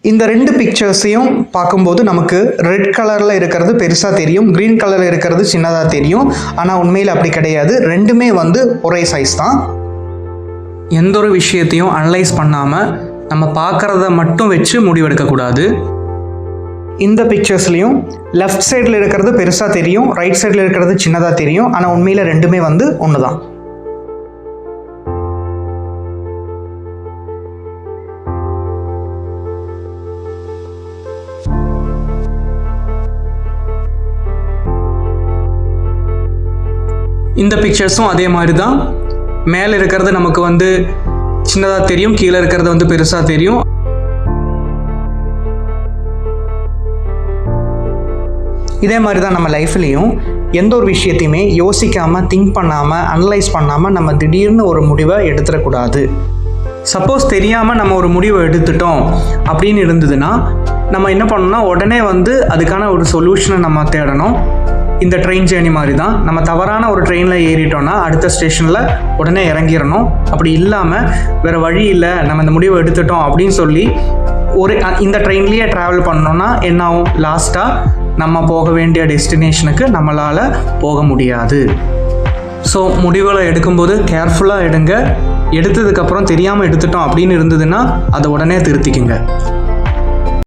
இந்த ரெண்டு பிக்சர்ஸையும் பார்க்கும்போது நமக்கு ரெட் கலரில் இருக்கிறது பெருசாக தெரியும், க்ரீன் கலரில் இருக்கிறது சின்னதாக தெரியும். ஆனால் உண்மையில் அப்படி கிடையாது, ரெண்டுமே ஒரே சைஸ் தான். எந்த ஒரு விஷயத்தையும் அனலைஸ் பண்ணாமல் நம்ம பார்க்குறத மட்டும் வச்சு முடிவெடுக்கக்கூடாது. இந்த பிக்சர்ஸ்லேயும் லெஃப்ட் சைடில் இருக்கிறது பெருசாக தெரியும், ரைட் சைடில் இருக்கிறது சின்னதாக தெரியும். ஆனால் உண்மையில் ரெண்டுமே ஒன்று தான். இந்த பிக்சர்ஸும் அதே மாதிரி தான். மேலே இருக்கிறது நமக்கு சின்னதாக தெரியும், கீழே இருக்கிறது பெருசாக தெரியும். இதே மாதிரி தான் நம்ம லைஃப்லேயும் எந்த ஒரு விஷயத்தையுமே யோசிக்காமல், திங்க் பண்ணாமல், அனலைஸ் பண்ணாமல் நம்ம திடீர்னு ஒரு முடிவை எடுத்துடக்கூடாது. சப்போஸ் தெரியாமல் நம்ம ஒரு முடிவை எடுத்துட்டோம் அப்படின்னு இருந்ததுன்னா நம்ம என்ன பண்ணணும்னா உடனே அதுக்கான ஒரு சொல்யூஷனை நம்ம தேடணும். இந்த ட்ரெயின் ஜேர்னி மாதிரி தான். நம்ம தவறான ஒரு ட்ரெயினில் ஏறிட்டோம்னா அடுத்த ஸ்டேஷனில் உடனே இறங்கிடணும். அப்படி இல்லாமல் வேறு வழி இல்லை, நம்ம இந்த முடிவை எடுத்துட்டோம் அப்படின்னு சொல்லி இந்த ட்ரெயின்லேயே ட்ராவல் பண்ணோன்னா என்ன ஆகும்? லாஸ்ட்டாக நம்ம போக வேண்டிய டெஸ்டினேஷனுக்கு நம்மளால் போக முடியாது. ஸோ முடிவுகளை எடுக்கும்போது கேர்ஃபுல்லாக எடுங்க. எடுத்ததுக்கப்புறம் தெரியாமல் எடுத்துட்டோம் அப்படின்னு இருந்ததுன்னா அதை உடனே திருத்திக்குங்க.